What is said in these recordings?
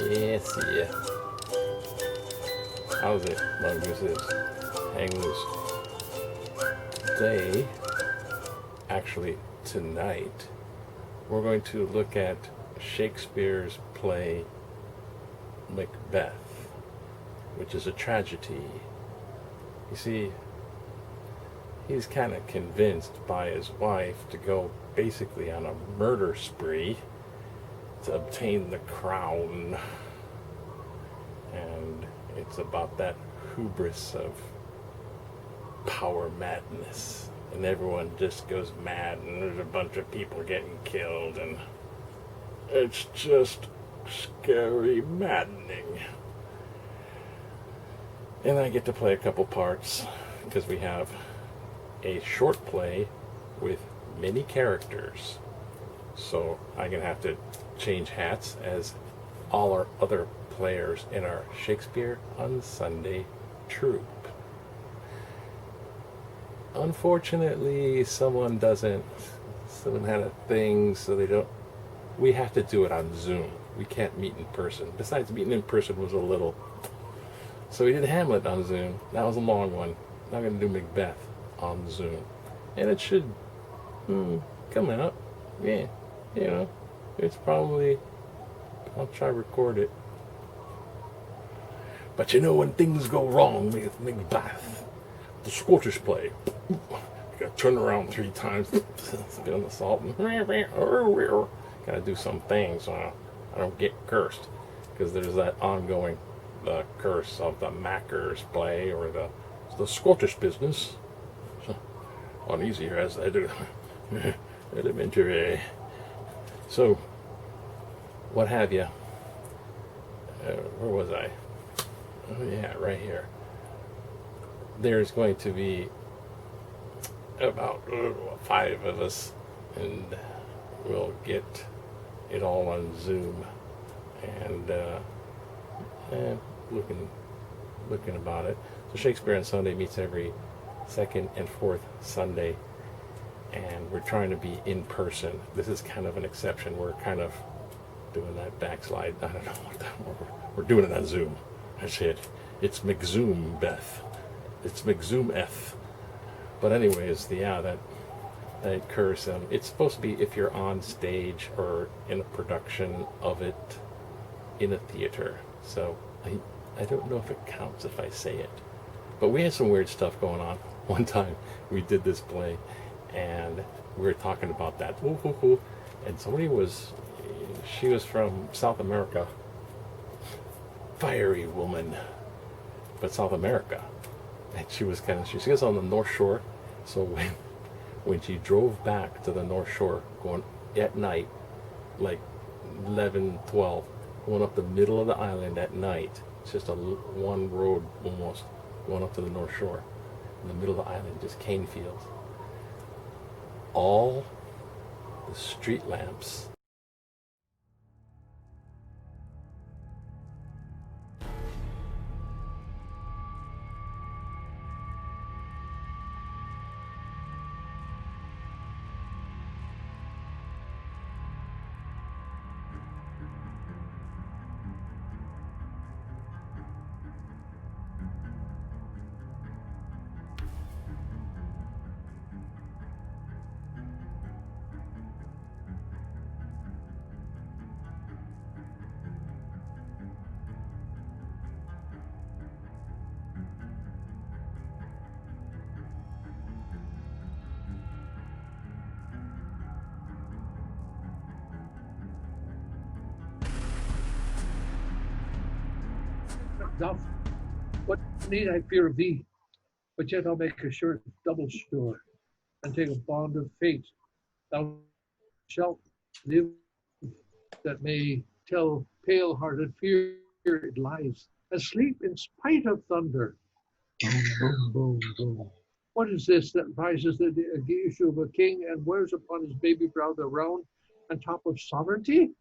Yes, yeah. How's it, mongooses? Hang loose. Today, actually tonight, we're going to look at Shakespeare's play Macbeth, which is a tragedy. You see, he's kind of convinced by his wife to go basically on a murder spree to obtain the crown. And it's about that hubris of power madness. And everyone just goes mad, and there's a bunch of people getting killed, and it's just scary, maddening. And I get to play a couple parts because we have a short play with many characters. So I'm going to have to change hats as all our other players in our Shakespeare on Sunday troupe. Unfortunately, someone had a thing, so we have to do it on Zoom. We can't meet in person. Besides, meeting in person was a little. So we did Hamlet on Zoom. That was a long one. Now I'm going to do Macbeth on Zoom. And it should come out. Yeah, it's probably, I'll try to record it. But when things go wrong with Macbeth, the Scottish play, you gotta turn around 3 times, spit on the salt, and gotta do some things so I don't get cursed, because there's that ongoing curse of the Mackers play, or the Scottish business. Uneasier as I do. Elementary. So, what have you? Where was I? Oh yeah, right here. There's going to be about 5 of us, and we'll get it all on Zoom, and looking about it. So Shakespeare on Sunday meets every second and fourth Sunday, and we're trying to be in person. This is kind of an exception. We're kind of doing that backslide. I don't know what that. We're doing it on Zoom. That's it. It's McZoom Beth. It's McZoom F. But anyways, that curse. It's supposed to be if you're on stage or in a production of it in a theater. So I don't know if it counts if I say it. But we had some weird stuff going on. One time we did this play, and we were talking about that. And somebody she was from South America. Fiery woman, but South America. And she was on the North Shore. So when she drove back to the North Shore, going at night, like 11, 12, going up the middle of the island at night, it's just one road almost going up to the North Shore. In the middle of the island, just cane fields. All the street lamps Thou, what need I fear of thee? But yet I'll make a sure double sure, and take a bond of fate. Thou shalt live that may tell pale-hearted fear it lies, asleep in spite of thunder. Boom, boom, boom. What is this that rises the issue of a king and wears upon his baby brow the round and top of sovereignty?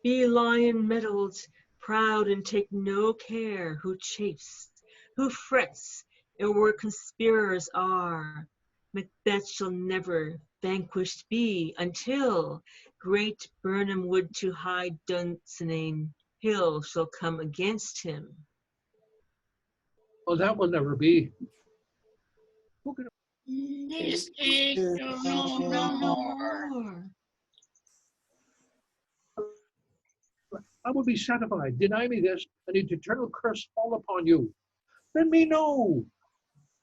Be lion mettled, proud and take no care who chafes, who frets, and where conspirers are. Macbeth shall never vanquished be until great Birnam wood to high Dunsinane hill shall come against him. Oh, that will never be. Who can This is no more. I will be satisfied. Deny me this, and an eternal curse fall upon you. Let me know.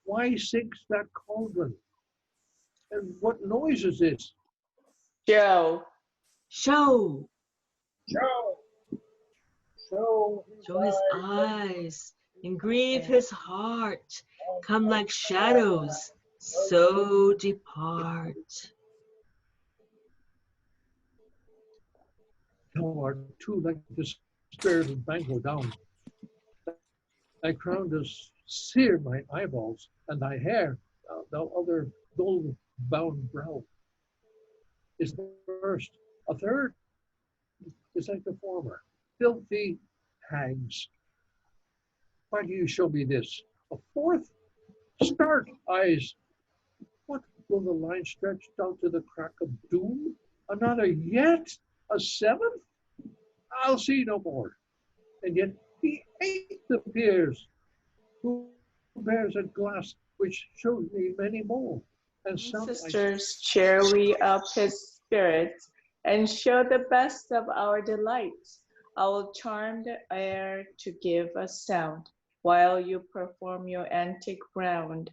Why sinks that cauldron? And what noise is this? Joe. Show Show his eyes and grieve his heart. Come like shadows, so depart. Thou art too like the spirit of Banquo down. Thy crown does sear my eyeballs, and thy hair, thou other gold-bound brow, is the first. A third is like the former. Filthy hags. Why do you show me this? A fourth? Stark eyes. What will the line stretch down to the crack of doom? Another yet? A seventh? I'll see no more. And yet the eighth appears, who bears a glass which shows me many more. And some Sisters, cheer we up his spirits and show the best of our delights. I will charm the air to give a sound while you perform your antic round,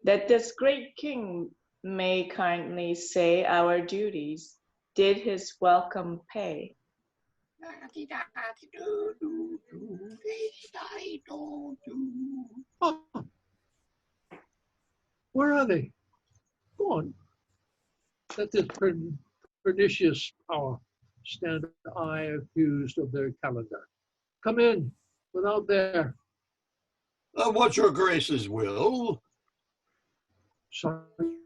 that this great king may kindly say our duties did his welcome pay. Oh, where are they? Go on. Let this pernicious power stand I accused of their calendar. Come in, without there. What your graces will. Saw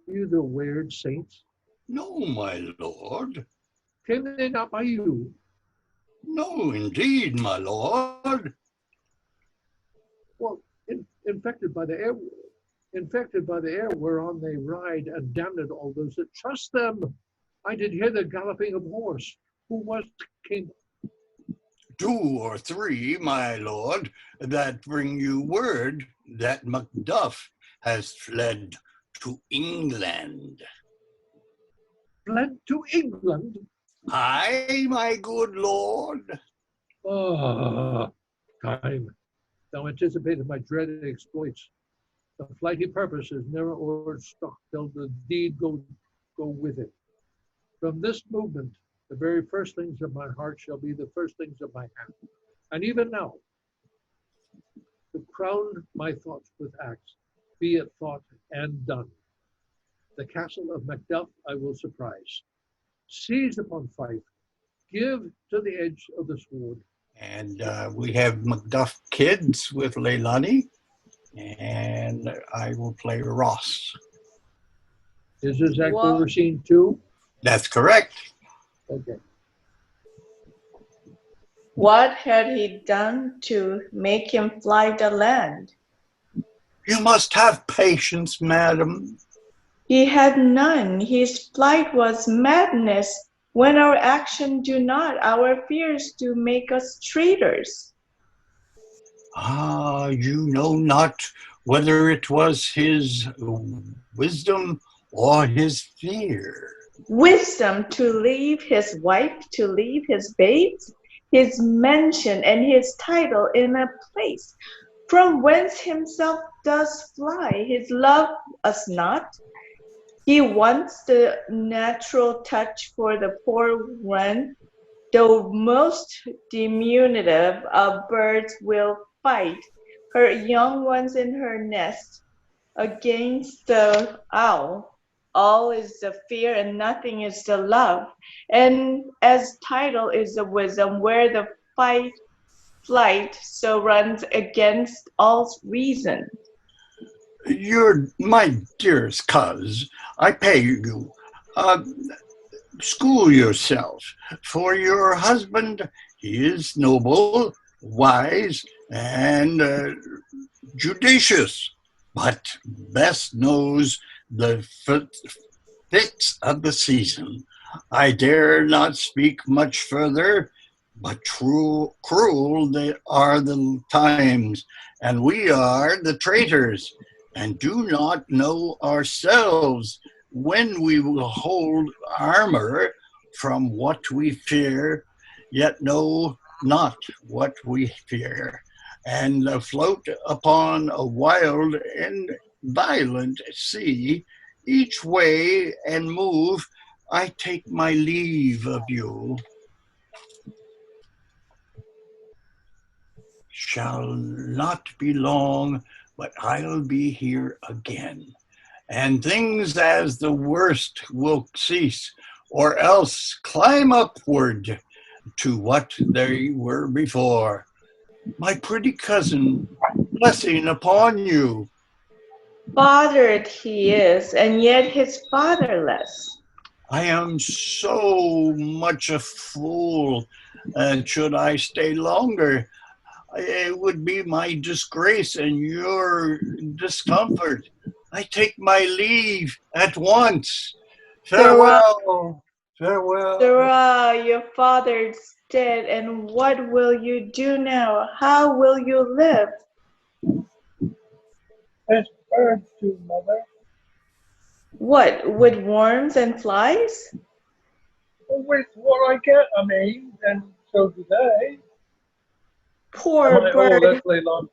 you the weird saints? No, my lord. Came they not by you? No, indeed, my lord. Well, infected by the air whereon they ride, and damned all those that trust them. I did hear the galloping of horse. Who was king? 2 or 3, my lord, that bring you word that Macduff has fled to England. Fled to England? Aye, my good lord. Ah, time. Thou anticipated my dreaded exploits. The flighty purpose is never o'erstruck till the deed go with it. From this movement, the very first things of my heart shall be the first things of my hand. And even now, to crown my thoughts with acts, be it thought and done. The castle of Macduff I will surprise. Seize upon Fife, give to the edge of the sword. And we have Macduff kids with Leilani, and I will play Ross. Is this act Well- overseen too? That's correct. Okay. What had he done to make him fly the land? You must have patience, madam. He had none. His flight was madness. When our action do not, our fears do make us traitors. Ah, you know not whether it was his wisdom or his fear. Wisdom to leave his wife, to leave his babes, his mansion and his title in a place from whence himself does fly. His love us not. He wants the natural touch for the poor one, though most diminutive of birds will fight her young ones in her nest against the owl. All is the fear and nothing is the love. And as title is the wisdom, where the flight so runs against all reason. My dearest coz, I pay you. school yourself, for your husband, he is noble, wise, and judicious, but best knows the fits of the season. I dare not speak much further, but cruel they are the times, and we are the traitors, and do not know ourselves when we will hold armor from what we fear, yet know not what we fear, and float upon a wild and violent sea, each way and move. I take my leave of you. Shall not be long, but I'll be here again. And things as the worst will cease, or else climb upward to what they were before. My pretty cousin, blessing upon you. Fathered he is, and yet he's fatherless. I am so much a fool, and should I stay longer, it would be my disgrace and your discomfort. I take my leave at once. Sarah, Farewell, farewell. Sarah, your father's dead, and what will you do now? How will you live? As birds do, mother. What, with worms and flies? With what I get, I mean, and so do they. Poor bird, Leila.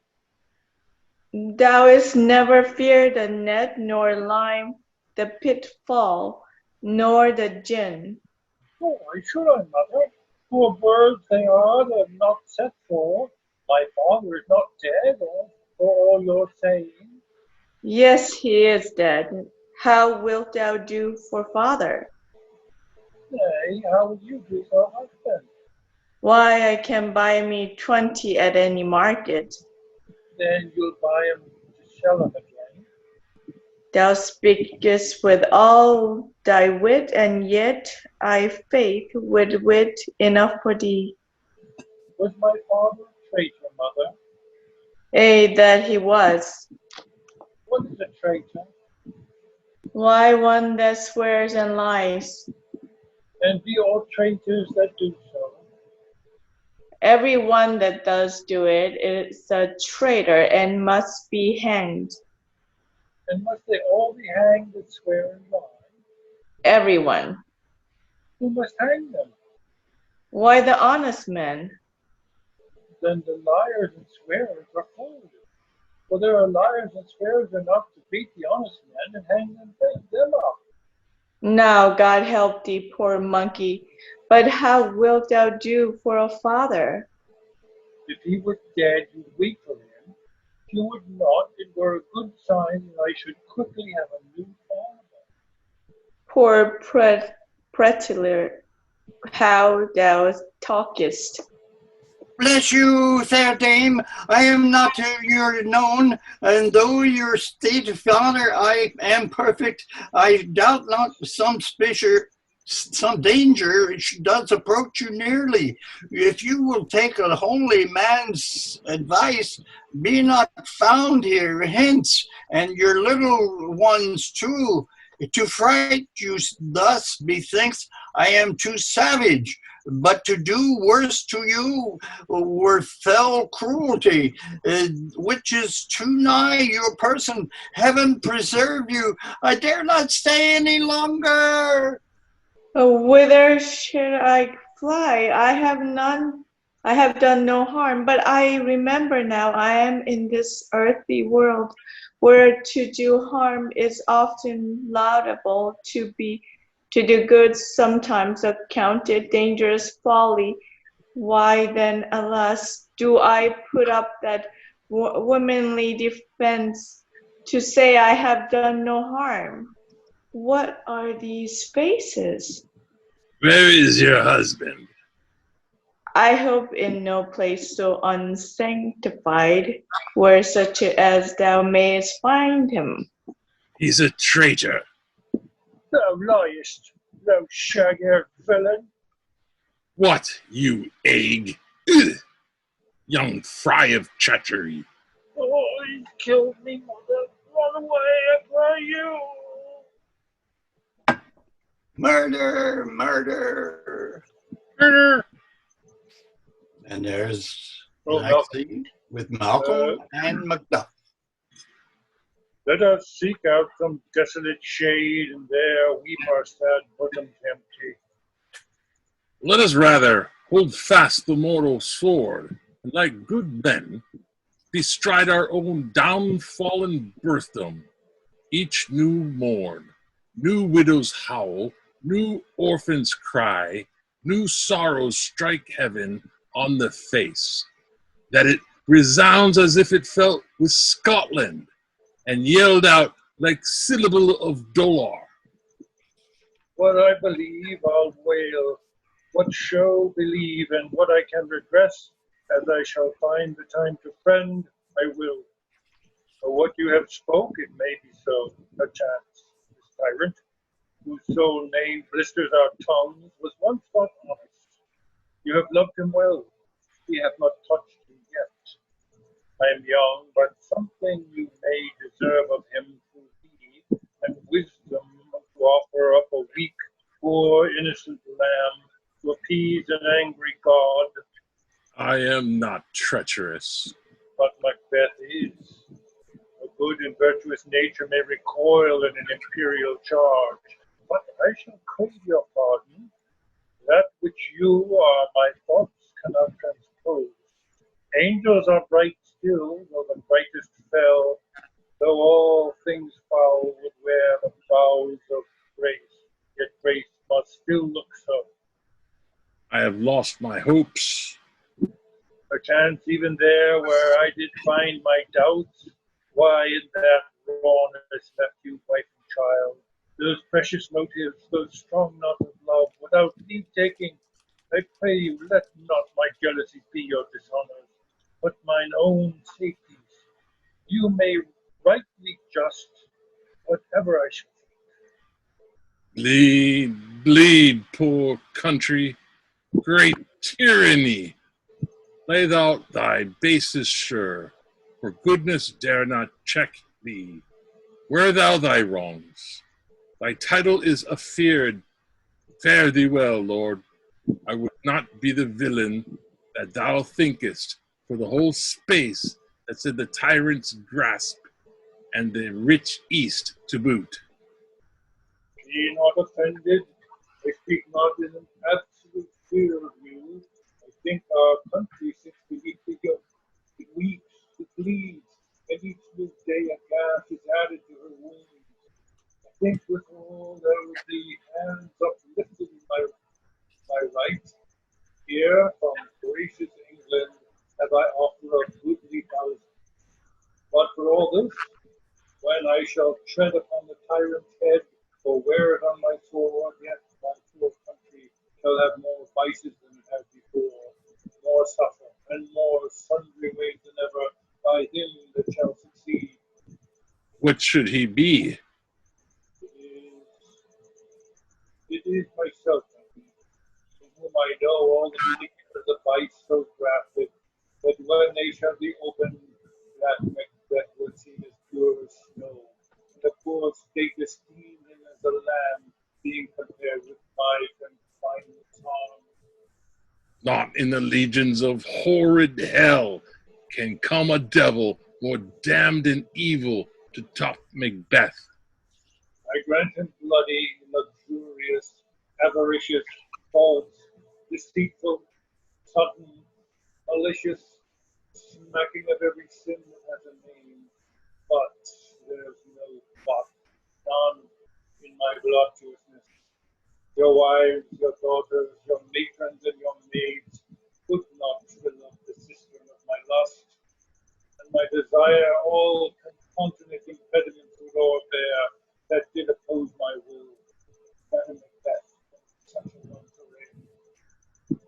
thou hast never feared the net, nor lime, the pitfall, nor the gin. Why should I, mother? Poor birds they are that have not set for. My father is not dead, for all your saying. Yes, he is dead. How wilt thou do for father? Nay, how would you do for a husband? Why, I can buy me 20 at any market. Then you'll buy him to sell him again. Thou speakest with all thy wit, and yet I faith with wit enough for thee. Was my father a traitor, mother? Ay, that he was. What is a traitor? Why, one that swears and lies. And be all traitors that do so. Every one that does do it is a traitor and must be hanged. And must they all be hanged that swear and lie? Everyone. Who must hang them? Why, the honest men? Then the liars and swearers are fools. For there are liars and swearers enough to beat the honest men and hang them up. Now, God help thee, poor monkey, but how wilt thou do for a father? If he were dead, you'd weep for him. If you would not, it were a good sign that I should quickly have a new father. Poor prattler, how thou talkest. Bless you, fair dame. I am not your known, and though your state father I am perfect, I doubt not some danger does approach you nearly. If you will take a holy man's advice, be not found here hence, and your little ones too. To fright you thus, methinks I am too savage. But to do worse to you were fell cruelty, which is too nigh your person. Heaven preserve you. I dare not stay any longer. Whither should I fly? I have done no harm, but I remember now I am in this earthly world where to do harm is often laudable, to do good sometimes accounted dangerous folly. Why then, alas, do I put up that womanly defense to say I have done no harm? What are these faces? Where is your husband? I hope in no place so unsanctified, where such as thou mayest find him. He's a traitor. Thou liest. thou shag-haired villain. What, you egg? Ugh! Young fry of treachery. Oh, he killed me, mother. Run away, I pray you. Murder! Murder! Murder! And there's Oh, Lexi with Malcolm and Macduff. Let us seek out some desolate shade, and there weep our sad bosoms empty. Let us rather hold fast the mortal sword, and like good men, bestride our own downfallen birthdom. Each new morn, new widows howl, new orphans cry, new sorrows strike heaven on the face, that it resounds as if it felt with Scotland, and yelled out like syllable of dolor. What I believe, I'll wail. What show believe, and what I can redress, as I shall find the time to friend, I will. For what you have spoke, it may be so, perchance. This tyrant, whose sole name blisters our tongues, was once thought honest. You have loved him well. He hath not touched you yet. I am young, but something you may deserve of him through deed and wisdom to offer up a weak, poor, innocent lamb to appease an angry God. I am not treacherous. But Macbeth is. A good and virtuous nature may recoil at an imperial charge, but I shall crave your pardon. That which you are my thoughts cannot transpose. Angels are bright still, though the brightest fell, though all things foul would wear the vows of grace, yet grace must still look so. I have lost my hopes. Perchance even there where I did find my doubts, why in that rawness left you wife and child, those precious motives, those strong knots of love, without leave taking, I pray you let not my jealousy be your dishonors, but mine own safeties. You may rightly just, whatever I shall think. Bleed, bleed, poor country, great tyranny. Lay thou thy bases sure, for goodness dare not check thee. Wear thou thy wrongs. Thy title is afeared. Fare thee well, Lord. I would not be the villain that thou thinkest for the whole space that's in the tyrant's grasp, and the rich East to boot. Be not offended. I speak not in an absolute fear of you. I think our country sinks beneath the yoke. It weeps, it bleeds, and each new day a gas is added to her wounds. I think with all there would be hands uplifted in my right. Here from gracious England have I offered a goodly thousand. But for all this, when I shall tread upon the tyrant's head, or wear it on my sword, yet my poor country shall have more vices than it had before, more suffer, and more sundry ways than ever by him that shall succeed. What should he be? It is myself, in whom I know all the nature of vice so grafted, that when they shall be opened, that Macbeth will seem as pure as snow, and the poor state esteem him as a lamb, being compared with my confinement arm. Not in the legions of horrid hell can come a devil more damned and evil to top Macbeth. I grant him bloody, luxurious, avaricious, false, deceitful, sudden, malicious, smacking of every sin that has a name. But there's no but, none in my voluptuousness. Your wives, your daughters, your matrons, and your maids could not fill up the cistern of my lust, and my desire all continent impediments would o'erbear that did oppose my will. Madam Macbeth, such a one to reign.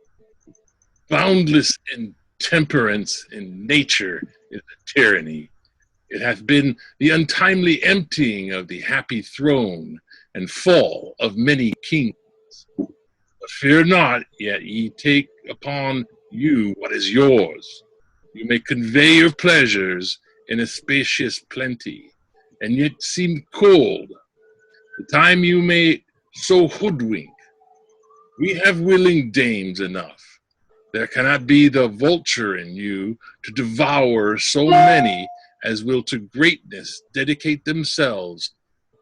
Boundless intemperance in nature is a tyranny. It hath been the untimely emptying of the happy throne and fall of many kings. But fear not, yet ye take upon you what is yours. You may convey your pleasures in a spacious plenty, and yet seem cold. The time you may so hoodwink. We have willing dames enough. There cannot be the vulture in you to devour so many as will to greatness dedicate themselves,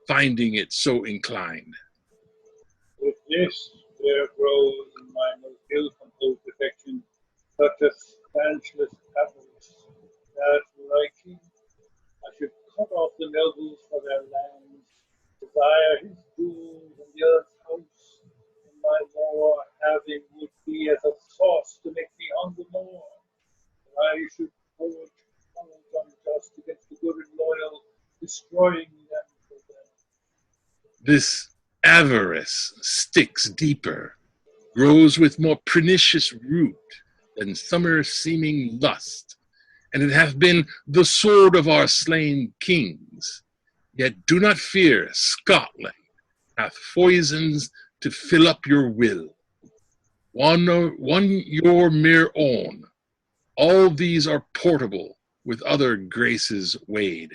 finding it so inclined. With this, there grows in my most ill-composed affection such a stanchless avarice, that, liking, I should cut off the nobles for their lands, desire his jewels and the earth's house, and my more having would be as a sauce to make me hunger more. I should forge tongues unjust against the good and loyal, destroying them for them. This avarice sticks deeper, grows with more pernicious root than summer-seeming lust, and it hath been the sword of our slain kings. Yet do not fear, Scotland hath foisons to fill up your will. One your mere own. All these are portable, with other graces weighed.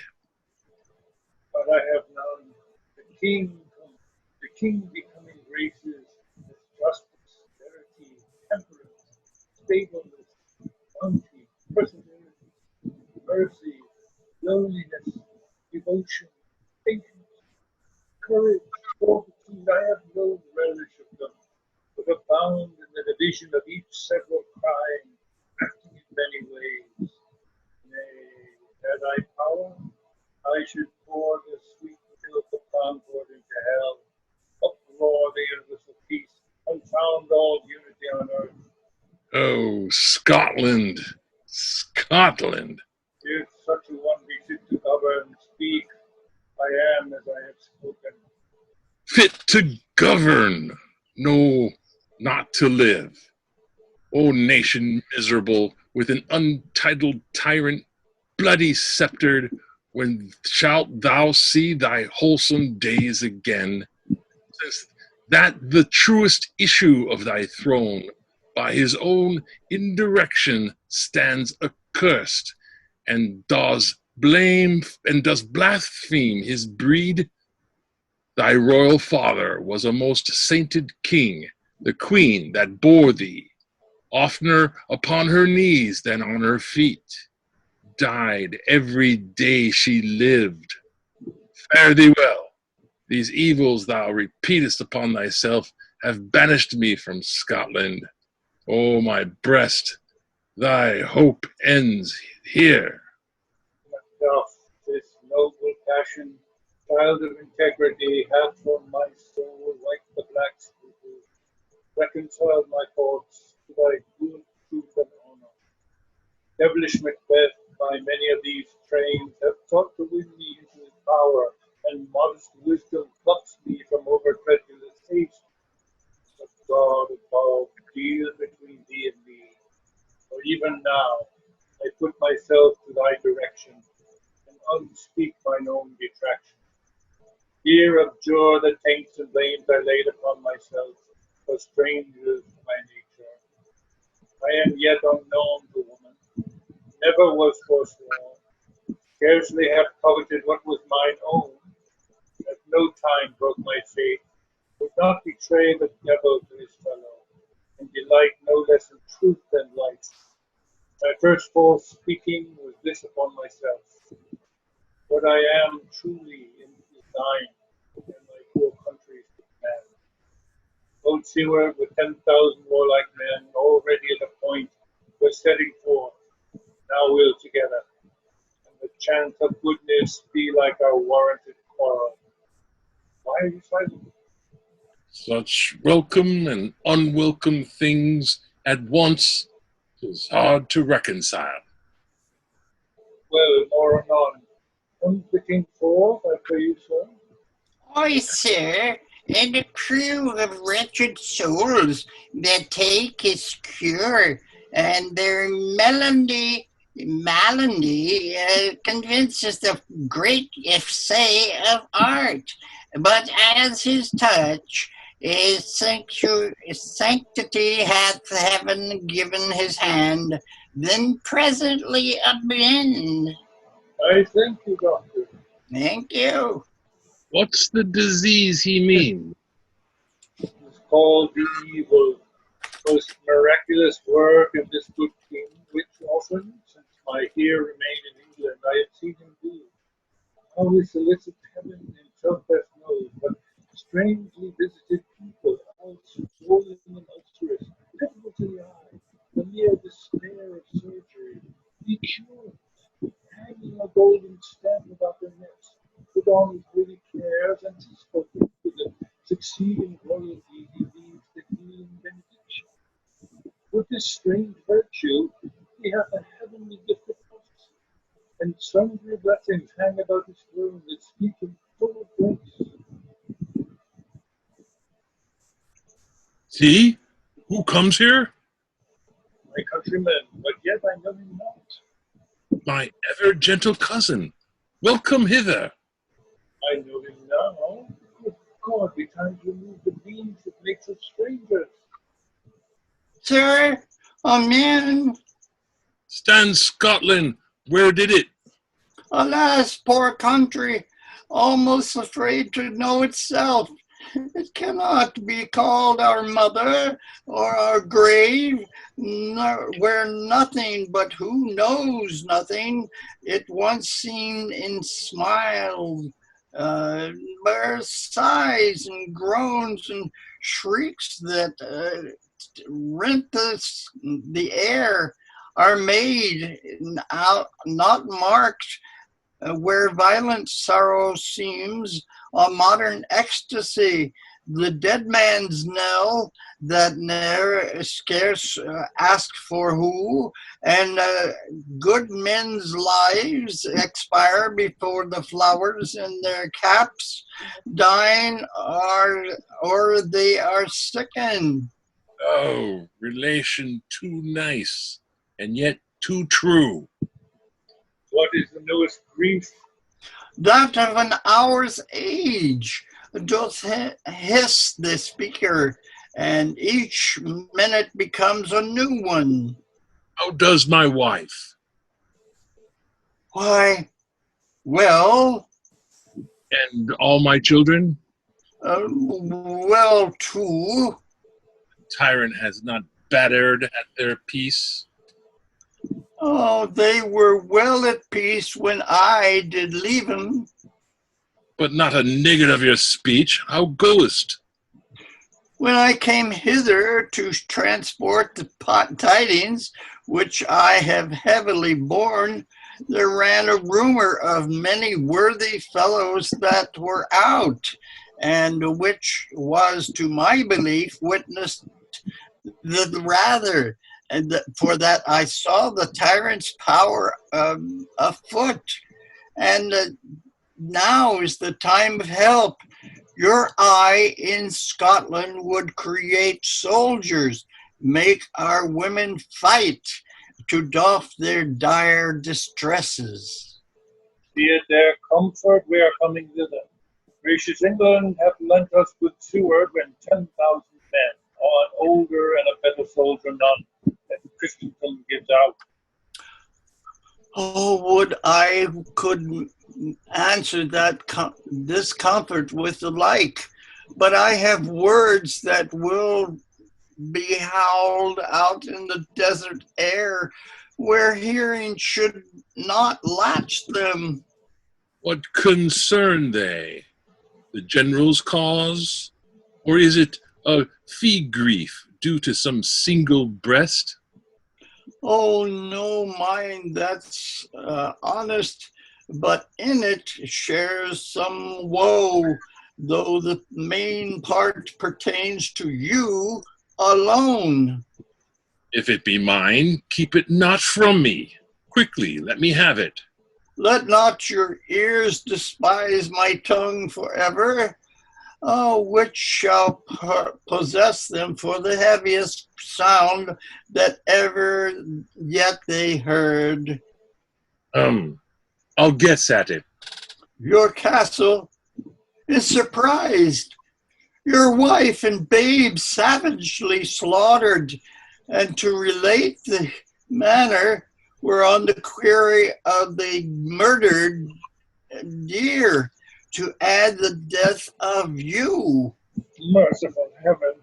But I have none. The king becoming graces as justice, charity, temperance, stableness, bounty, perseverance, mercy, lowliness, devotion, patience, courage, fortitude. I have no relish of them, but abound in the division of each several crime, acting in many ways. Nay, had I power, I should pour the sweet milk of concord into hell, uproar the universal peace, confound all unity on earth. Oh, Scotland, Scotland. If such a one be fit to govern, speak, I am as I have spoken. Fit to govern, no, not to live. O nation miserable, with an untitled tyrant, bloody sceptered, when shalt thou see thy wholesome days again? Since that the truest issue of thy throne, by his own indirection stands accursed, and does blaspheme his breed. Thy royal father was a most sainted king, the queen that bore thee, oftener upon her knees than on her feet, died every day she lived. Fare thee well. These evils thou repeatest upon thyself have banished me from Scotland. O my breast, thy hope ends here. Doth this noble passion, child of integrity, hath from my soul, like the black scruple, reconciled my thoughts to thy good truth and honor. Devilish Macbeth, by many of these trains, have sought to win me into his power, and modest wisdom plucks me from over-credulous haste. But God above, deal between thee and me. For even now, I put myself to thy direction, and unspeak mine own detraction. Here abjure the taints and blames I laid upon myself, for strangers to my nature. I am yet unknown to woman, never was forsworn, scarcely have coveted what was mine own, at no time broke my faith, would not betray the devil to his fellow, and delight no less in truth than light. My first false speaking was this upon myself. What I am truly in is thine, and my poor country's man. Lord Seward, with 10,000 warlike men, already at a point, were setting forth. Now we'll together, and the chance of goodness be like our warranted quarrel. Why are you silent? Such welcome and unwelcome things at once, 'tis hard to reconcile. Well, more anon. Comes the king forth, I pray you, sir? Aye, sir, and a crew of wretched souls that take his cure, and their malady convinces the great essay of art. But as his touch Sanctity hath heaven given his hand, then presently a bend. I thank you, Doctor. Thank you. What's the disease he means? It's called the evil. Most miraculous work of this good king, which often, since my here remain in England, I have seen him do. How he solicits heaven himself best knows, but strangely visited people, all swollen and ulcerous, pitiful to the eye, the mere despair of surgery, he cures, hanging a golden stamp about their necks, put on his holy cares, and spoken to the succeeding royalty he leaves the healing benediction. With this strange virtue, he hath a heavenly gift of prophecy, and sundry blessings hang about his throne that speak him full of grace. See? Who comes here? My countrymen, but yet I know him not. My ever gentle cousin. Welcome hither. I know him now. Good God, be time to remove the beams that makes us strangers. Sir, amen. Stands Scotland. Where did it? Alas, poor country, almost afraid to know itself. It cannot be called our mother or our grave, where nothing but who knows nothing, it once seen in smiles, where sighs and groans and shrieks that rent the air are made, not marked, where violent sorrow seems a modern ecstasy, the dead man's knell that ne'er scarce asked for who, and good men's lives expire before the flowers in their caps, dying or they are sickened. Oh, relation too nice, and yet too true. What is the newest grief? That of an hour's age, doth hiss the speaker, and each minute becomes a new one. How does my wife? Why, well, And all my children? well too. Tyrant has not battered at their peace. Oh, they were well at peace when I did leave 'em. But not a niggard of your speech. How goest? When I came hither to transport the tidings, which I have heavily borne, there ran a rumor of many worthy fellows that were out, and which was to my belief witnessed the rather, and for that I saw the tyrant's power afoot, and now is the time of help. Your eye in Scotland would create soldiers, make our women fight to doff their dire distresses. Be it their comfort we are coming thither. Gracious England hath lent us good steward when 10,000 men, an older and a better soldier none, that Christendom gives out. Oh, would I could answer that this comfort with the like, but I have words that will be howled out in the desert air, where hearing should not latch them. What concern they? The general's cause? Or is it a fee grief due to some single breast? Oh, no, mine that's honest, but in it shares some woe, though the main part pertains to you alone. If it be mine, keep it not from me. Quickly, let me have it. Let not your ears despise my tongue forever, which shall possess them for the heaviest sound that ever yet they heard. I'll guess at it. Your castle is surprised. your wife and babe savagely slaughtered, and to relate the manner whereon the query of the murdered deer, to add the death of you. Merciful heaven,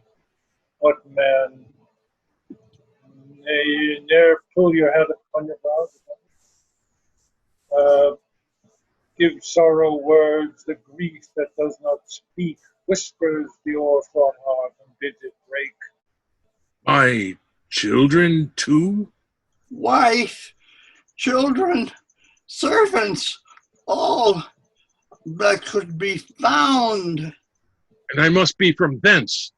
what man? Nay, you ne'er pull your head upon your brow. Give sorrow words, the grief that does not speak, whispers the o'erfraught heart and bids it break. My children too? Wife, children, servants, all that could be found. And I must be from thence.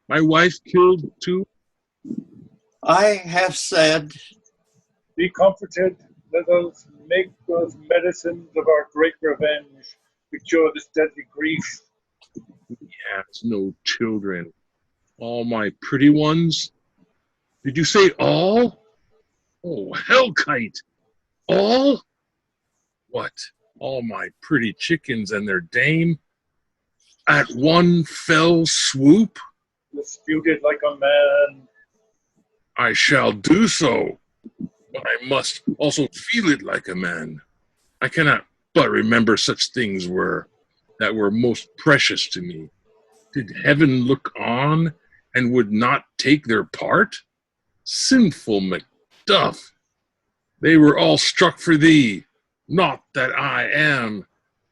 My wife killed too? I have said, Be comforted, let us make those medicines of our great revenge to cure this deadly grief. Yes, no children. All my pretty ones? Did you say all? Oh, hellkite! All? What? All my pretty chickens and their dame? At one fell swoop? Disputed like a man. I shall do so, but I must also feel it like a man. I cannot but remember such things that were most precious to me. Did heaven look on and would not take their part? Sinful Macduff, they were all struck for thee, not that I am,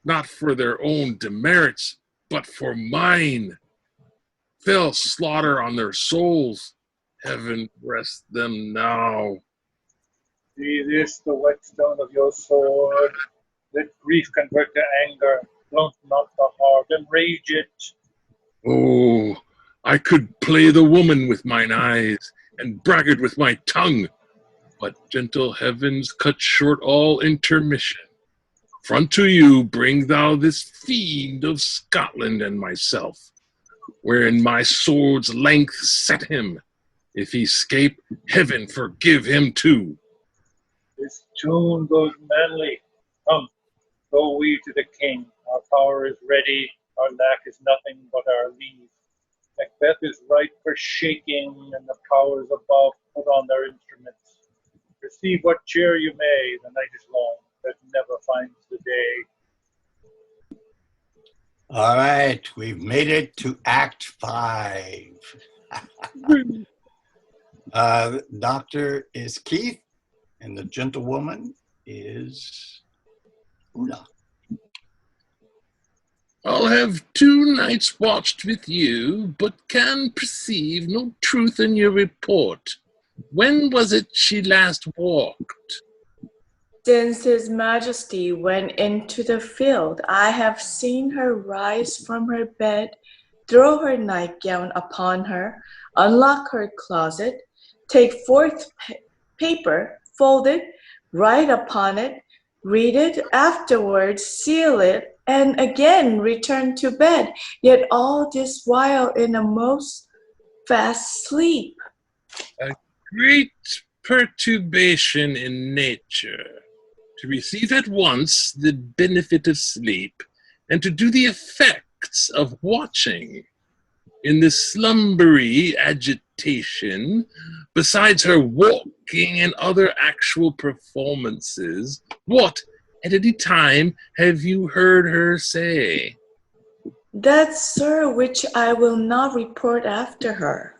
not for their own demerits, but for mine. Fell slaughter on their souls. Heaven rest them now. Be this the whetstone of your sword. Let grief convert to anger. Blunt not the heart, enrage it. Oh, I could play the woman with mine eyes, and braggart with my tongue, but gentle heavens cut short all intermission. Front to you bring thou this fiend of Scotland and myself, wherein my sword's length set him. If he escape, heaven forgive him too. This tune goes manly. Come, go we to the king. Our power is ready. Our lack is nothing but our leave. Macbeth is right for shaking, and the powers above put on their instruments. Receive what cheer you may. The night is long, that never finds the day. all right, we've made it to Act 5. Doctor is Keith, and the gentlewoman is Una. I'll have 2 nights watched with you, but can perceive no truth in your report. When was it she last walked? Since His Majesty went into the field, I have seen her rise from her bed, throw her nightgown upon her, unlock her closet, take forth paper, fold it, write upon it, read it, afterwards seal it, and again return to bed, yet all this while in a most fast sleep. A great perturbation in nature, to receive at once the benefit of sleep, and to do the effects of watching. In this slumbery agitation, besides her walking and other actual performances, what at any time have you heard her say? That, sir, which I will not report after her.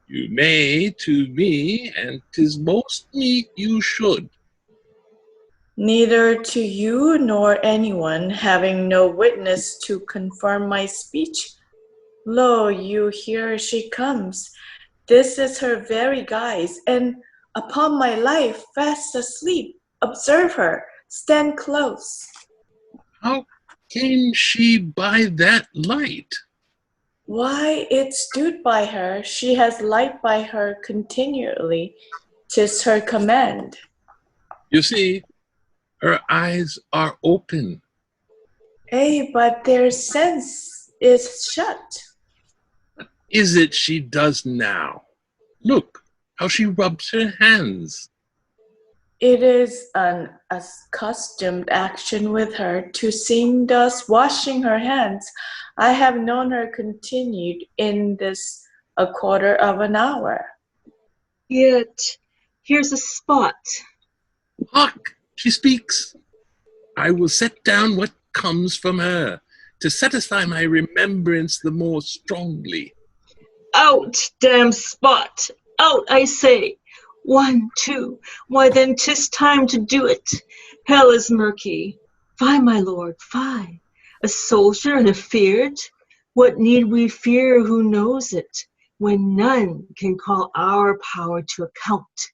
You may to me, and 'tis most meet you should. Neither to you nor anyone, having no witness to confirm my speech. Lo, you here she comes. This is her very guise, and upon my life, fast asleep. Observe her, stand close. How came she by that light? Why, it stood by her, she has light by her continually. 'Tis her command. You see, her eyes are open. Eh, but their sense is shut. Is it she does now? Look how she rubs her hands. It is an accustomed action with her to seem thus washing her hands. I have known her continued in this a quarter of an hour. Yet here's a spot. Hark! She speaks. I will set down what comes from her, to satisfy my remembrance the more strongly. Out, damn spot! Out, I say! 1, 2, why then 'tis time to do it. Hell is murky. Fie, my lord, fie. A soldier and afeard? What need we fear who knows it, when none can call our power to account?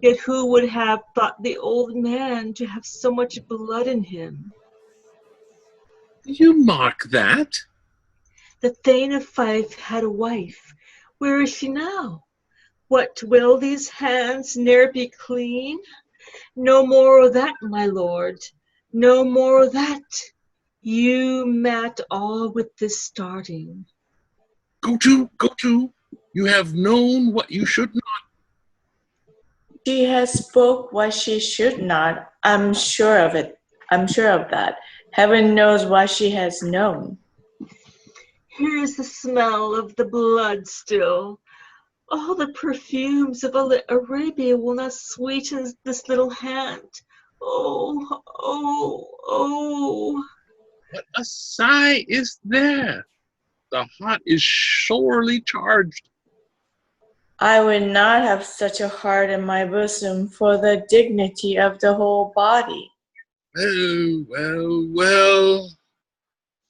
Yet who would have thought the old man to have so much blood in him? Do you mark that? The Thane of Fife had a wife. Where is she now? What, will these hands ne'er be clean? No more of that, my lord, no more of that. You mat all with this starting. Go to. You have known what you should not. She has spoke what she should not. I'm sure of it. I'm sure of that. Heaven knows what she has known. Here is the smell of the blood still. All the perfumes of Arabia will not sweeten this little hand. Oh, oh, oh. What a sigh is there! The heart is sorely charged. I would not have such a heart in my bosom for the dignity of the whole body. Well.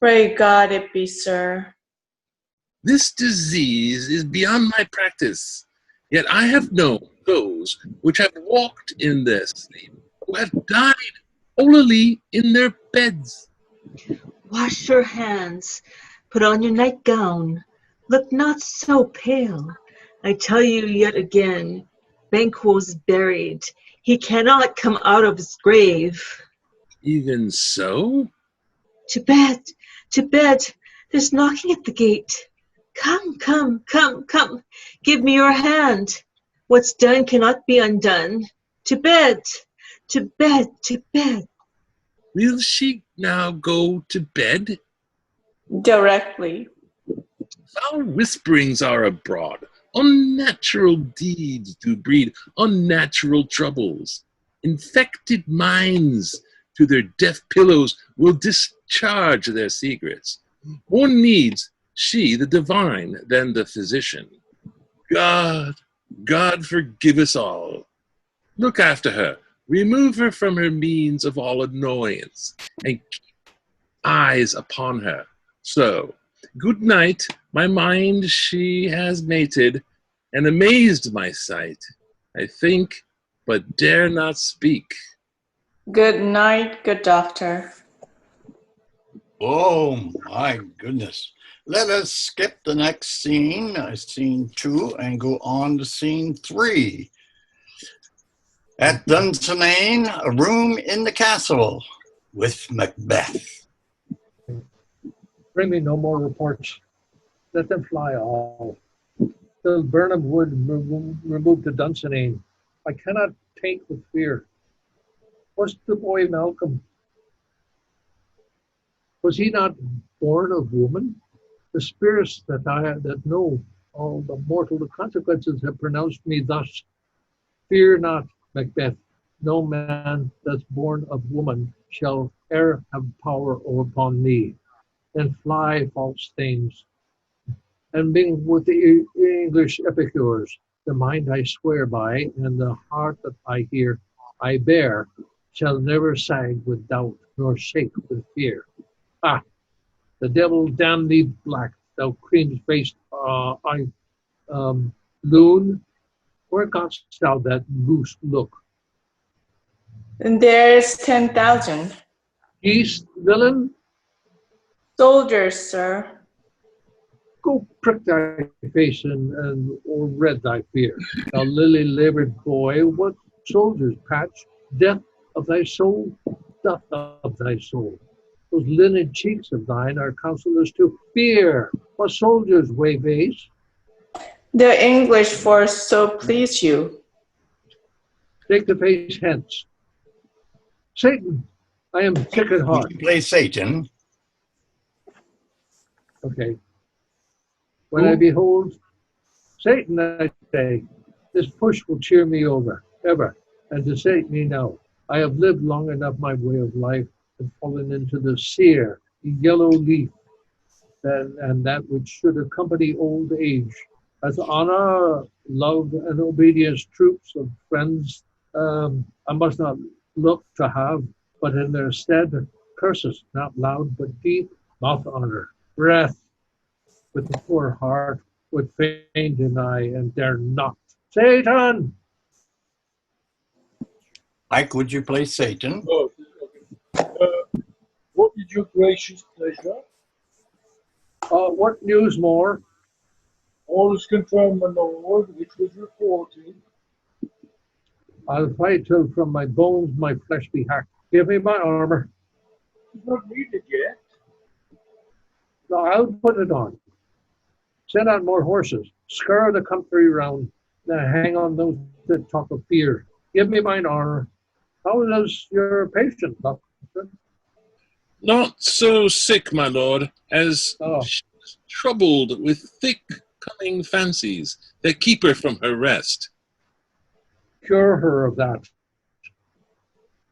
Pray God it be, sir. This disease is beyond my practice, yet I have known those which have walked in their sleep, who have died holily in their beds. Wash your hands, put on your nightgown, look not so pale. I tell you yet again, Banquo's buried. He cannot come out of his grave. Even so? To bed, there's knocking at the gate. Come, give me your hand. What's done cannot be undone. To bed. Will she now go to bed? Directly. Foul whisperings are abroad. Unnatural deeds do breed unnatural troubles. Infected minds to their deaf pillows will discharge their secrets. More needs she the divine than the physician. God forgive us all. Look after her. Remove her from her means of all annoyance, and keep eyes upon her. So, good night, my mind she has mated, and amazed my sight. I think, but dare not speak. Good night, good doctor. Oh my goodness. Let us skip the next scene, scene 2, and go on to scene 3. At Dunsinane, a room in the castle with Macbeth. Bring me no more reports. Let them fly all. Till Burnham Wood remove to Dunsinane. I cannot take with fear. Was the boy Malcolm? Was he not born of woman? The spirits that know all the mortal consequences have pronounced me thus. Fear not, Macbeth. No man that's born of woman shall e'er have power upon me. And fly false things. And being with the English epicures, the mind I swear by, and the heart that I bear, shall never sag with doubt, nor shake with fear. Ah, the devil damn thee black, thou cream-faced loon. Where gotst thou that goose look? And there's 10,000. Geese, villain, Soldiers, sir. go prick thy face or red thy fear. Thou lily-labored boy, what soldiers, Patch? Death of thy soul, death of thy soul. Those lineed cheeks of thine are counselors to fear. What soldiers, Wayface? The English force so please you. Take the face hence. Satan, I am sick at heart. Would you play Satan? Okay. When I behold Satan, I say, this push will cheer me over, ever, and to sate me now. I have lived long enough my way of life and fallen into the sere, yellow leaf, and that which should accompany old age. As honor, love, and obedience, troops of friends, I must not look to have, but in their stead, curses, not loud but deep, mouth honor, breath, with the poor heart would fain deny and dare not. Satan! Mike, would you play Satan? Oh, okay. What is your gracious pleasure? What news more? All is confirmed, my lord, which was reported. I'll fight till from my bones my flesh be hacked. Give me my armor. It's not needed yet. No, I'll put it on. Send out more horses. Scur the country round. Now hang on those that talk of fear. Give me mine armor. How is your patient, doctor? Not so sick, my lord, as Oh, she's troubled with thick coming fancies that keep her from her rest. cure her of that.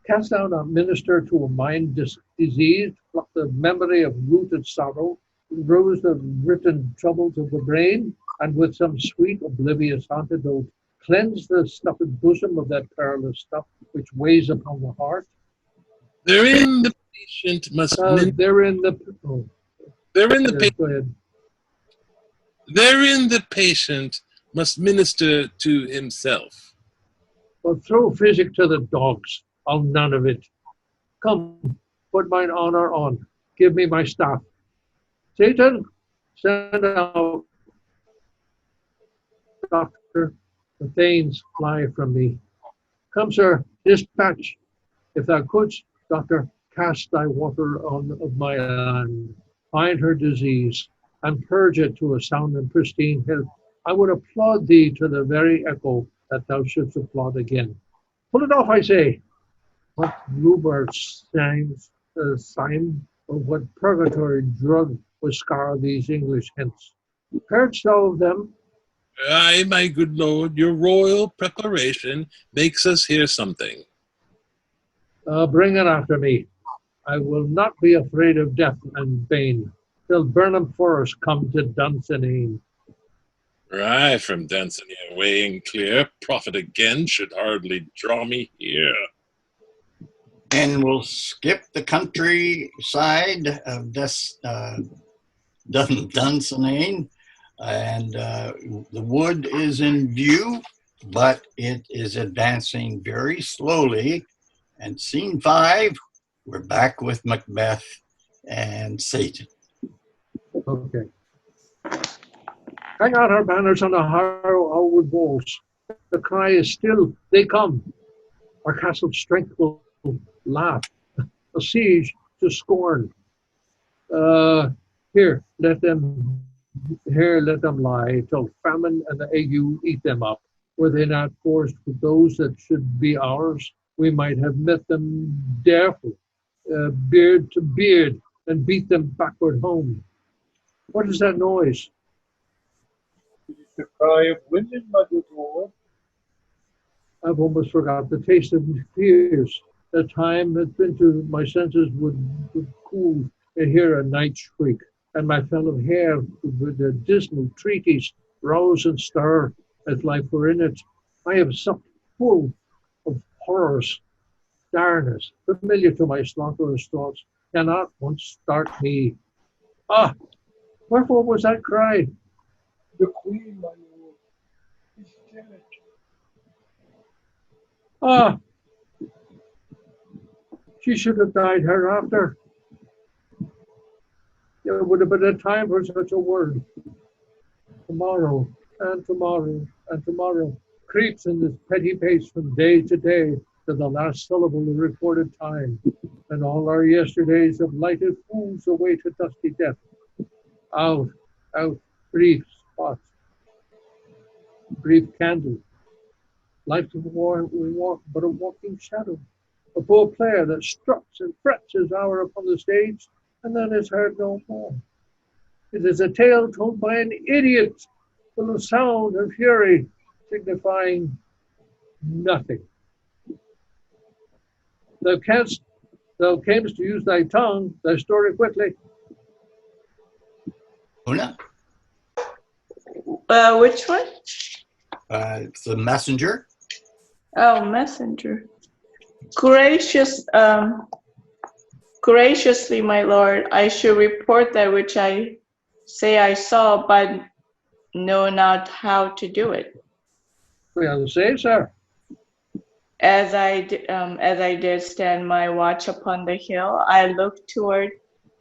Cast down a minister to a mind diseased, pluck the memory of rooted sorrow, rose the written troubles of the brain, and with some sweet oblivious antidote, cleanse the stuffed bosom of that perilous stuff which weighs upon the heart. Therein the patient must Therein the oh, therein the go ahead. therein the patient must minister to himself. Well, throw physic to the dogs. I'll none of it. Come, put mine honor on. Give me my staff. Satan, send out. Doctor, the thanes fly from me. Come, sir, dispatch. If thou couldst, doctor, cast thy water on of my land. Find her disease, and purge it to a sound and pristine health. I would applaud thee to the very echo that thou shouldst applaud again. Pull it off, I say. What rhubarb sign or what purgatory drug would scar these English hence? Heardst thou of them? Aye, my good lord, your royal preparation makes us hear something. Bring it after me. I will not be afraid of death and bane till Burnham Forest come to Dunsinane. Aye, from Dunsinane weighing clear, profit again should hardly draw me here. And we'll skip the countryside of Dunsinane, and the wood is in view, but it is advancing very slowly. And scene 5, we're back with Macbeth and Satan. Okay. Hang out our banners on the Harwood walls. The cry is still, they come. Our castle's strength will laugh. A siege to scorn. Here, let them lie till famine and the ague eat them up. Were they not forced with those that should be ours, we might have met them barefoot, beard to beard, and beat them backward home. What is that noise? It is the cry of women, my good lord. I've almost forgot the taste of fears. The time has been to my senses would cool and hear a night shriek, and my fellow hair with the dismal treaties rouse and stir as life were in it. I have supped full of horrors, darkness, familiar to my slaughterous thoughts, cannot once start me. Ah, wherefore was that cry? The queen, my lord, is dead. Ah, she should have died hereafter. There would have been a time for such a word. Tomorrow, and tomorrow, and tomorrow creeps in this petty pace from day to day to the last syllable of recorded time, and all our yesterdays of lighted fools await a dusty death. Out, out, brief spot, brief candle. Life of war we walk but a walking shadow. A poor player that struts and frets his hour upon the stage, and then is heard no more. It is a tale told by an idiot, full of sound and fury, signifying nothing. Thou camest to use thy tongue, thy story quickly. Una? Which one? It's the messenger. Oh, messenger. Graciously, my lord, I should report that which I say I saw, but know not how to do it. Well, say, sir. As I did stand my watch upon the hill, I looked toward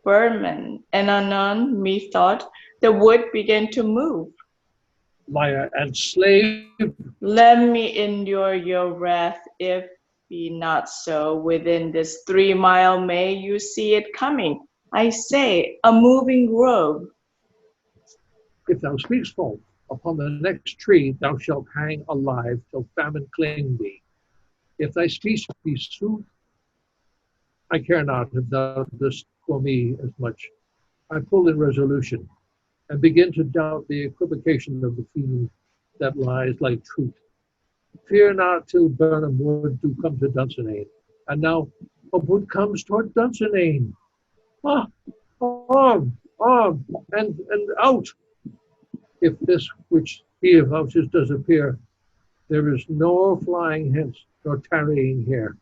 Burman, and anon methought the wood began to move. Liar and slave. Let me endure your wrath, if be not so. Within this 3 mile may you see it coming. I say, a moving robe. If thou speakst false, upon the next tree thou shalt hang alive till famine claim thee. If thy speech be sooth, I care not if thou dost for me as much. I pull in resolution, and begin to doubt the equivocation of the fiend that lies like truth. Fear not till Burnham Wood do come to Dunsinane. And now a wood comes toward Dunsinane. Ah, on, and out. If this which he avouches does appear, there is no flying hence, nor tarrying here.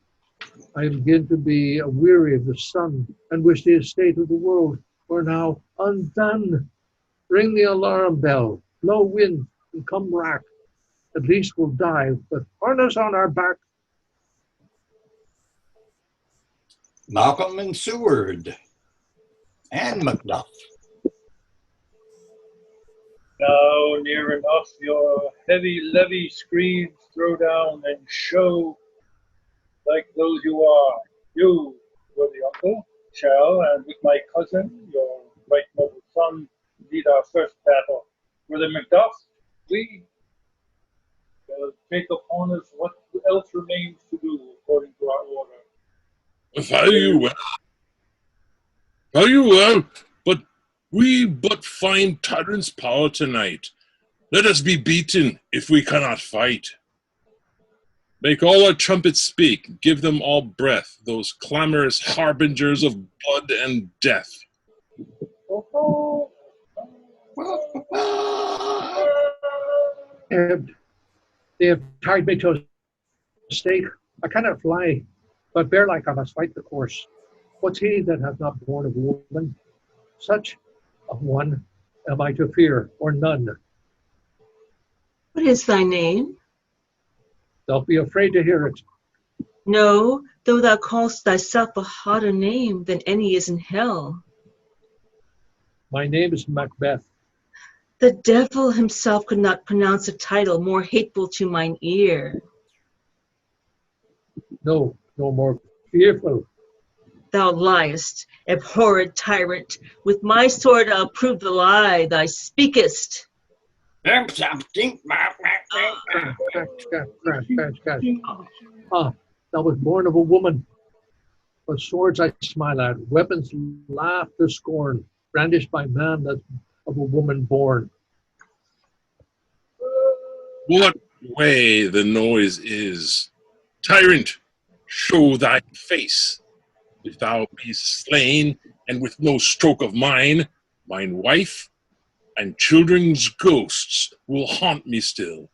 I begin to be weary of the sun, and wish the estate of the world were now undone. Ring the alarm bell, blow wind, and come rack. At least we'll die with harness on our back. Malcolm and Seward. And Macduff. Now near enough your heavy levy screeds throw down and show like those you are. You, worthy uncle, shall, and with my cousin, your right noble son, lead our first battle. Brother Macduff, we shall take upon us what else remains to do according to our order. Fare you well, but we but find tyrant's power tonight. Let us be beaten if we cannot fight. Make all our trumpets speak, give them all breath, those clamorous harbingers of blood and death. They have tied me to a stake. I cannot fly, but bear like I must fight the course. What's he that hath not born of woman? Such a one am I to fear, or none. What is thy name? Don't be afraid to hear it. No, though thou call'st thyself a hotter name than any is in hell. My name is Macbeth. The devil himself could not pronounce a title more hateful to mine ear. No more fearful. Thou liest, abhorred tyrant. With my sword I'll prove the lie thou speakest. Crash. Ah, thou was born of a woman. But swords I smile at, weapons laugh to scorn, brandished by man that's of a woman born. What way the noise is? Tyrant, show thy face. If thou be slain, and with no stroke of mine wife and children's ghosts will haunt me still.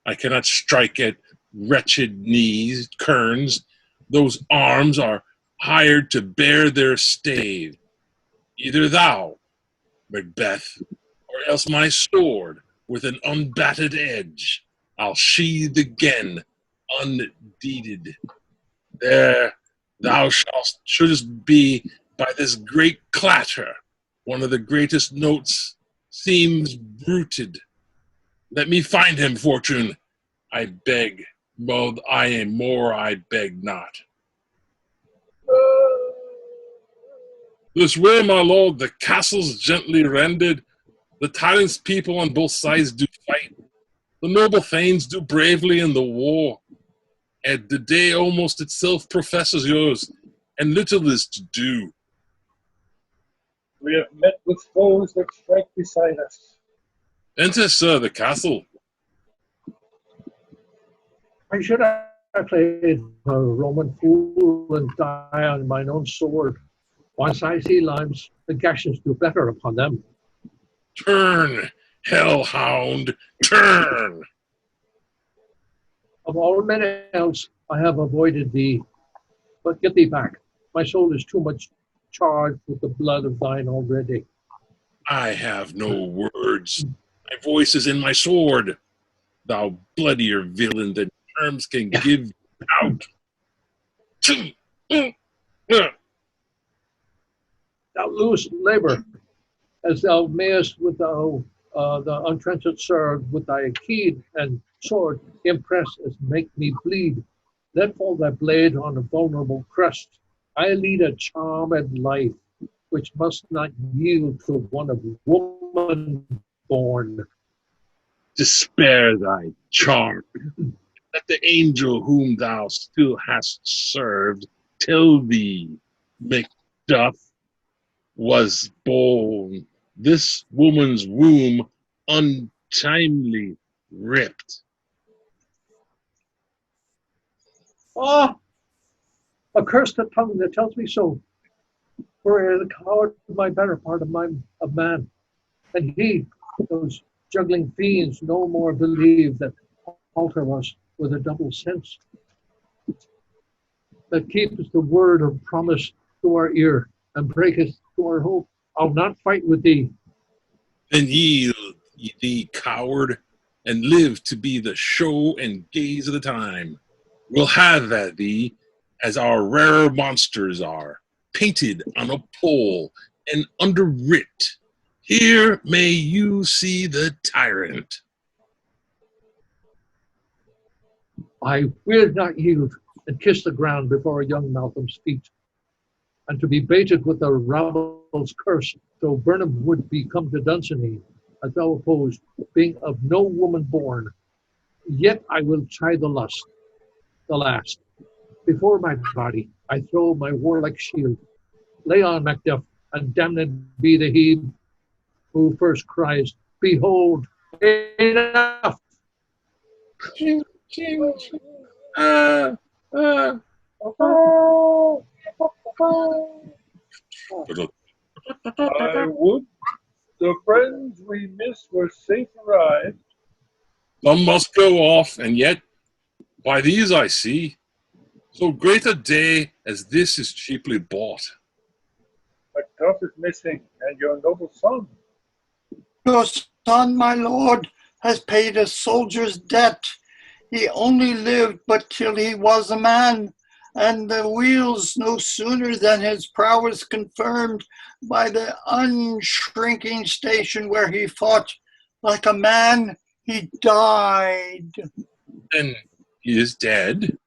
I cannot strike at wretched knees, kerns. Those arms are hired to bear their stave. Either thou, Macbeth, or else my sword with an unbatted edge I'll sheathe again, undeeded. There thou shouldst be by this great clatter. One of the greatest notes seems bruited. Let me find him, Fortune, I beg. Well, I beg not. This way, my lord, the castle's gently rendered. The tyrant's people on both sides do fight. The noble thanes do bravely in the war, and the day almost itself professes yours, and little is to do. We have met with foes that strike beside us. Enter, sir, the castle. Why should I play the Roman fool and die on mine own sword? Once I see limes, the gashes do better upon them. Turn, hellhound, turn! Of all men else, I have avoided thee. But get thee back. My soul is too much charged with the blood of thine already. I have no words. My voice is in my sword. Thou bloodier villain than terms can give out. Thou lose labor, as thou mayest with the untrenched sword, with thy keen and sword impress as make me bleed. Let fall thy blade on a vulnerable crest. I lead a charmed life, which must not yield to one of woman born. Despair thy charm. Let the angel whom thou still hast served tell thee, Macduff was born. This woman's womb untimely ripped. Ah, accursed the tongue that tells me so. For the coward my better part of man, and he, those juggling fiends, no more believe that alter us with a double sense, that keeps the word of promise to our ear and breaketh to our hope. I'll not fight with thee. Then yield, thee coward, and live to be the show and gaze of the time. We'll have at thee as our rarer monsters are, painted on a pole and underwrit. Here may you see the tyrant. I will not yield and kiss the ground before young Malcolm's feet, and to be baited with the rabble's curse, though Burnham would be come to Dunsany, as thou opposed, being of no woman born. Yet I will try the lust, the last. Before my body I throw my warlike shield. Lay on, Macduff, and damned be the he who first cries, behold, enough! I would the friends we miss were safe arrived. Some must go off, and yet, by these I see, so great a day as this is cheaply bought. Macduff is missing, and your noble son. Your son, my lord, has paid a soldier's debt. He only lived but till he was a man, and the wheels no sooner than his prowess confirmed by the unshrinking station where he fought like a man, he died. And he is dead?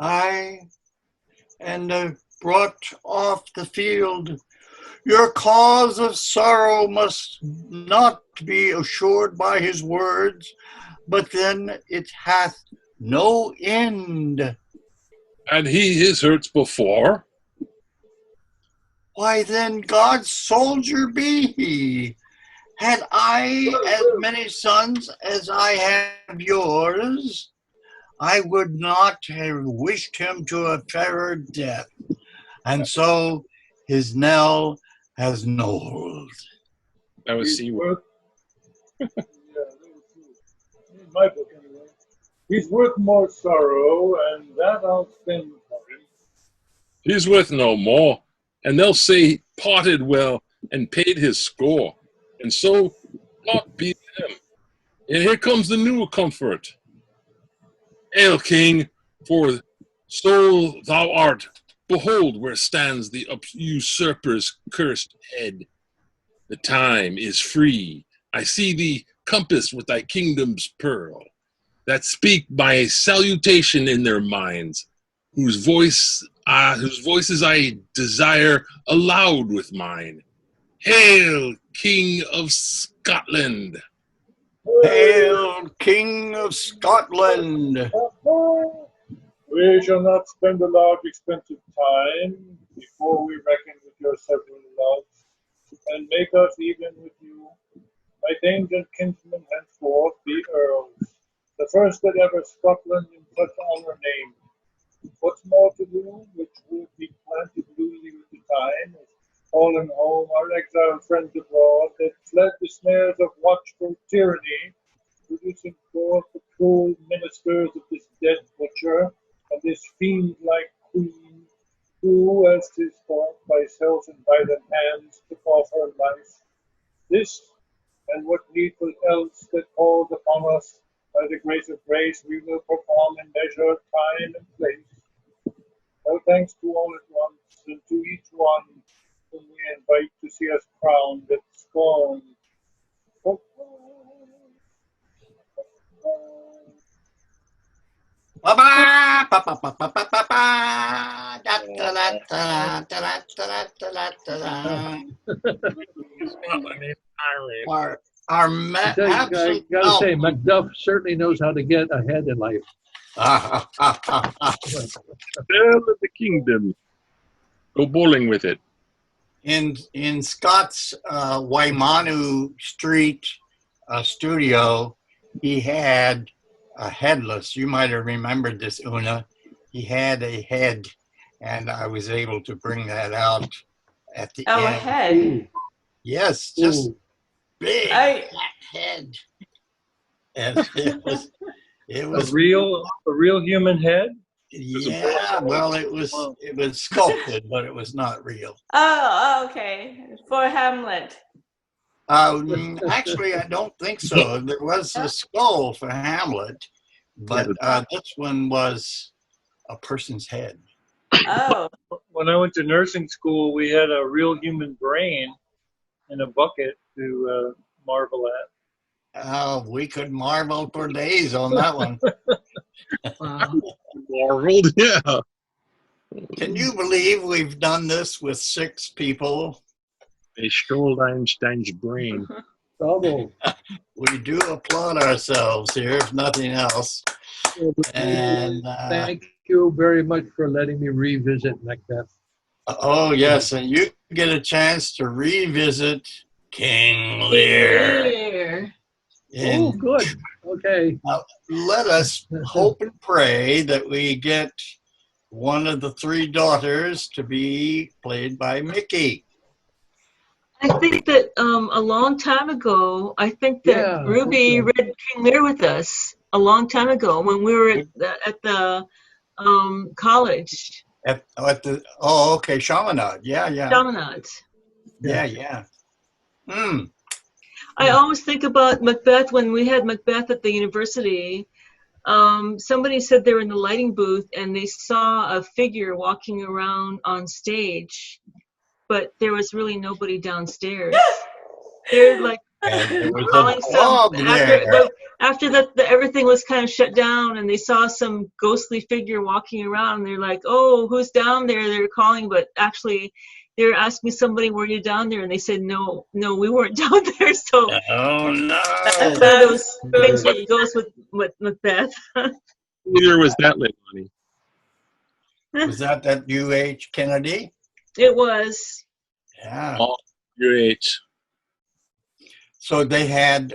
Aye, and brought off the field. Your cause of sorrow must not be assured by his words, but then it hath no end. And he his hurts before? Why then God's soldier be he. Had I as many sons as I have yours, I would not have wished him to a fairer death. And so his knell has knolled. That was He's Seaward. worth, yeah, in my book anyway. He's worth more sorrow, and that I'll spend for him. He's worth no more, and they'll say he parted well and paid his score, and so not be him. And here comes the new comfort. Hail, King, for so thou art. Behold where stands the usurper's cursed head. The time is free. I see thee compassed with thy kingdom's pearl, that speak my salutation in their minds, whose voices I desire aloud with mine. Hail, King of Scotland! Hail, King of Scotland! We shall not spend a large expensive time before we reckon with your several loves, and make us even with you. My dames and kinsmen henceforth be earls, the first that ever Scotland in such honour named. What's more to do, which will be planted newly with the time, is calling home our exiled friends abroad that fled the snares of watchful tyranny, producing forth the cruel ministers of this dead butcher and this fiend-like queen, who, as 'tis thought, by self-invited hands took off her life. This, and what needful else that falls upon us, by the grace of grace we will perform in measure, time, and place. No thanks to all at once, and to each one whom we invite to see us crowned at scorn. Ba ba ba ba ba ba ba ba ba. Da da da da da da da da da da. Our I gotta say, Macduff certainly knows how to get ahead in life. Bell of the kingdom. Go bowling with it. in Scott's Waimanu Street studio, he had a headless. You might have remembered this, Una. He had a head, and I was able to bring that out at the Oh, a end. head. Yes, just Ooh. big I, head, and it was A real human head? yeah. Well, it was sculpted, but it was not real. oh, okay. For Hamlet. Actually, I don't think so. There was a skull for Hamlet, but this one was a person's head. Oh. When I went to nursing school, we had a real human brain in a bucket to marvel at. We could marvel for days on that one. Wow. Marveled, yeah. Can you believe we've done this with 6 people? They stole Einstein's brain. Bravo. We do applaud ourselves here, if nothing else. And Thank you very much for letting me revisit Macbeth. oh yes, and you get a chance to revisit King Lear. Here. Oh, good. Okay. Now, let us hope and pray that we get one of the 3 daughters to be played by Mickey. I think that a long time ago, I think that Yeah, Ruby okay. read King Lear with us a long time ago when we were at the college, At the okay, Chaminade. Yeah. Chaminade. Yeah. Hmm. I always think about Macbeth when we had Macbeth at the university. Somebody said they were in the lighting booth and they saw a figure walking around on stage, but there was really nobody downstairs. They're like And there was calling a some dog there. after that everything was kind of shut down and they saw some ghostly figure walking around and they're like, oh, who's down there? They're calling, but actually they're asking somebody, were you down there? And they said, no, we weren't down there. So Oh no! that's one of those things that goes with Macbeth. Neither was that Leilani. Was that UH Kennedy? It was. Yeah. All UH. So they had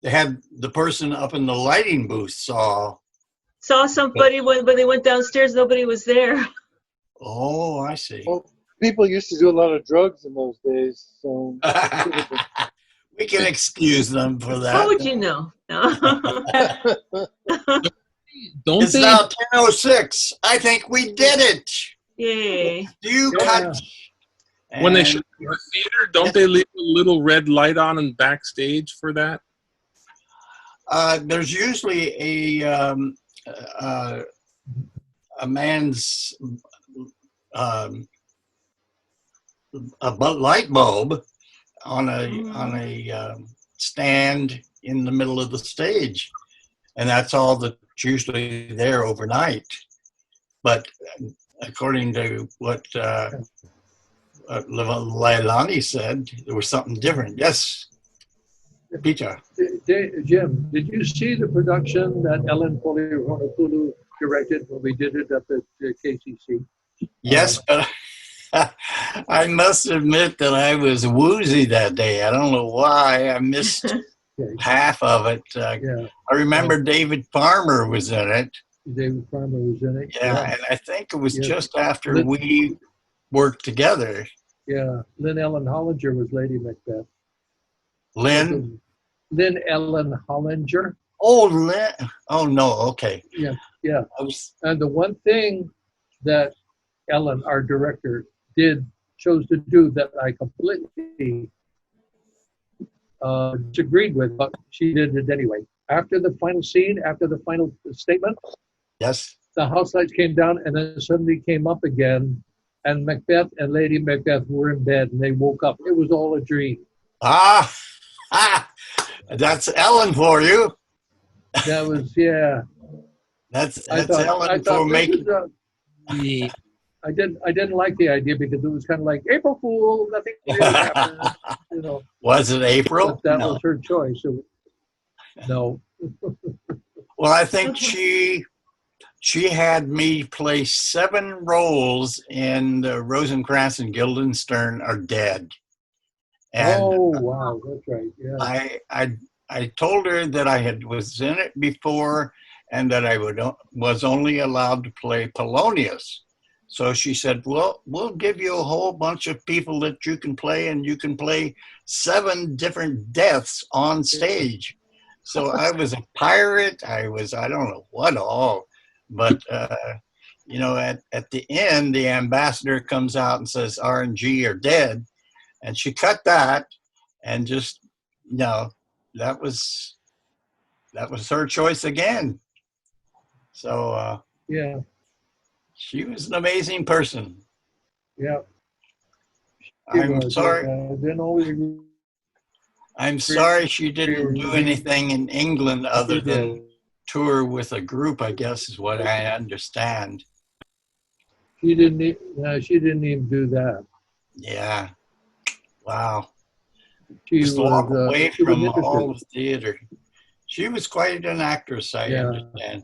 the person up in the lighting booth saw somebody when they went downstairs, nobody was there. Oh, I see. Well, people used to do a lot of drugs in those days, so We can excuse them for that. How would you know? No. Don't It's they? now 10:06. I think we did it. Yay. You cut. When they And- show the theater, don't they leave a little red light on in backstage for that? There's usually a man's a light bulb on a stand in the middle of the stage, and that's all that's usually there overnight. But according to what Leilani said, there was something different. Yes. Peter. Jim, did you see the production that Ellen Polyronopoulos directed when we did it up at KCC? Yes, but I must admit that I was woozy that day. I don't know why. I missed Okay. half of it. Yeah, I remember David Farmer was in it. David Farmer was in it. Yeah, and I think it was Yeah. just after we worked together. Yeah, Lynn Ellen Hollinger was Lady Macbeth. Lynn? Lynn Ellen Hollinger. Oh, Lynn. Oh, no. Okay. Yeah. I was, And the one thing that Ellen, our director, chose to do that I completely disagreed with, but she did it anyway. After the final scene, after the final statement, yes. the house lights came down and then suddenly came up again, and Macbeth and Lady Macbeth were in bed and they woke up. It was all a dream. That's Ellen for you. That was, yeah. That's I thought Ellen for making. I didn't like the idea because it was kind of like April Fool, nothing really happened, you know. Was it April? But that No. was her choice. So, no. Well, I think she had me play 7 roles in the Rosencrantz and Guildenstern Are Dead. And Oh wow, that's right. Yeah. I told her that I was in it before and that I was only allowed to play Polonius. So she said, well, we'll give you a whole bunch of people that you can play, and you can play 7 different deaths on stage. So I was a pirate. I don't know what all, but you know, at the end, the ambassador comes out and says R&G are dead. And she cut that and just, no, that was her choice again. So Yeah. she was an amazing person. Yeah. I'm sorry. Didn't always. I'm sorry she didn't do anything in England other than tour with a group, I guess is what I understand. She didn't even do that. Yeah. Wow. She Just was walk away she was from interested. all the theater. She was quite an actress, I understand.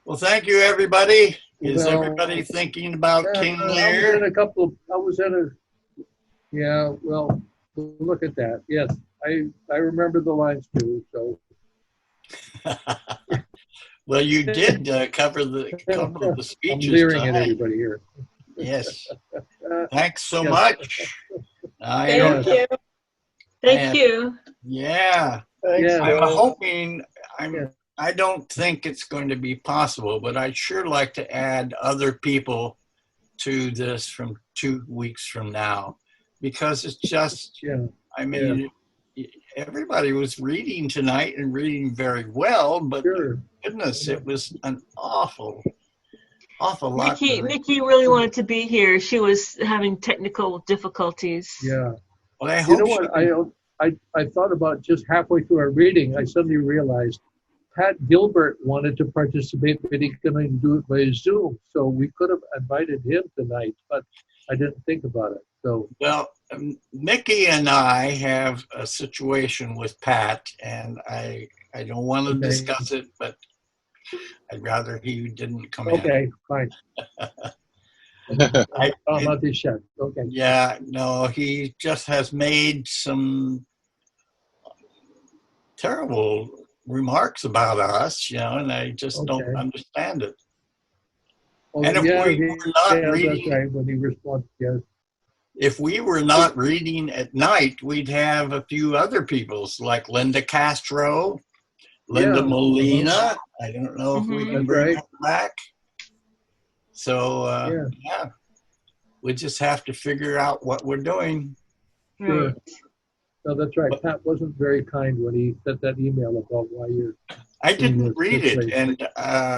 Well, thank you, everybody. Is everybody thinking about King Lear? Yeah, well, look at that. Yes, I remember the lines too. So. Well, you did cover the speeches. I'm leering at everybody here. Yes. Thanks so much. Thank you. Thank you. Yeah. Thanks, Yeah. I'm Bill. hoping, I don't think it's going to be possible, but I'd sure like to add other people to this from 2 weeks from now, because it's just, I mean, everybody was reading tonight and reading very well, but goodness, it was an awful lot. Nikki really wanted to be here. She was having technical difficulties. Yeah. Well, I You hope know what? I thought about just halfway through our reading, I suddenly realized Pat Gilbert wanted to participate, but he couldn't do it by Zoom. So we could have invited him tonight, but I didn't think about it. So well, Mickey and I have a situation with Pat, and I don't want to discuss it, but I'd rather he didn't come in. Okay, fine. About this shut. Okay. Yeah, no, he just has made some terrible remarks about us, you know, and I just don't understand it. Oh, and if we were not reading, that's right, when he responded, yes. If we were not reading at night, we'd have a few other people's like Linda Castro, Linda Molina. I don't know if we can bring her back. So, yeah, we just have to figure out what we're doing. Sure. No, that's right. Pat wasn't very kind when he sent that email about why you're. I didn't read it, and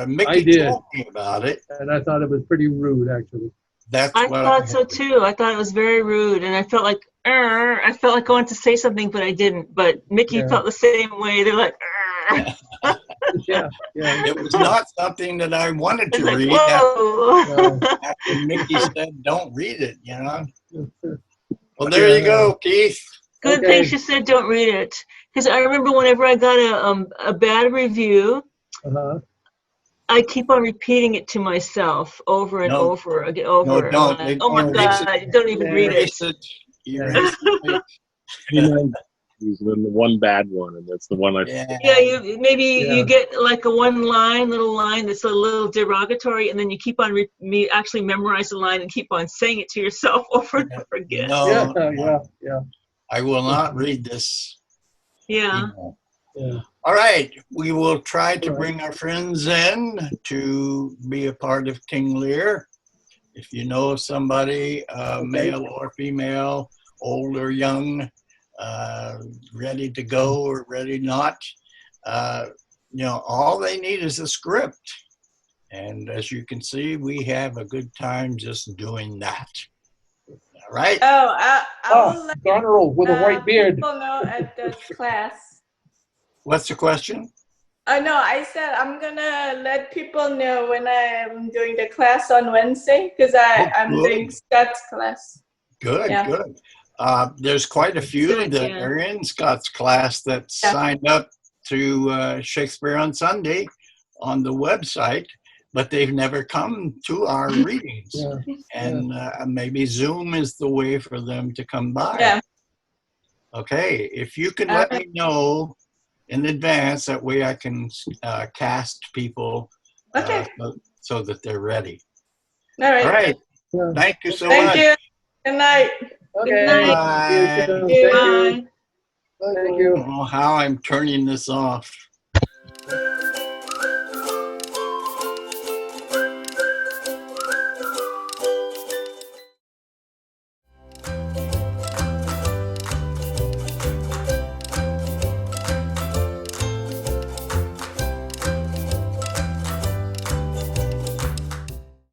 Mickey told me about it. And I thought it was pretty rude, actually. I thought so too. I thought it was very rude, and I felt like I wanted to say something, but I didn't. But Mickey felt the same way. They're like, yeah. It was not something that I wanted to read. After Mickey said, "Don't read it," you know. Well, there you go, Keith. Good thing she said don't read it. Because I remember whenever I got a bad review, Uh-huh. I keep on repeating it to myself over and No. over again, No, over. And don't. like, oh my Erase God, don't even read it. Erase it. Erase it. The one bad one, and that's the one I. Yeah. Yeah, you Yeah. get like a little line that's a little derogatory, and then you keep on actually memorize the line and keep on saying it to yourself over and over again. No, Yeah. I will not read this. Yeah. email. Yeah. All right, we will try to All right. bring our friends in to be a part of King Lear. If you know somebody, male or female, old or young, ready to go or ready not, all they need is a script. And as you can see, we have a good time just doing that. All right? Oh, I will let Goneril with a white beard. people know at the class. What's the question? No, I said I'm gonna let people know when I'm doing the class on Wednesday because I'm good. doing Scott's class. Good, Yeah. good. There's quite a few Good, that yeah. are in Scott's class that Yeah. signed up to Shakespeare on Sunday on the website, but they've never come to our readings. Yeah. And maybe Zoom is the way for them to come by. Yeah. Okay, if you can let me know in advance, that way I can cast people Okay. so that they're ready. All right. All right, Yeah. thank you so Thank much. you. Good night. Okay. Good night. Bye. Thank you. Bye. Thank I you. don't know how I'm turning this off.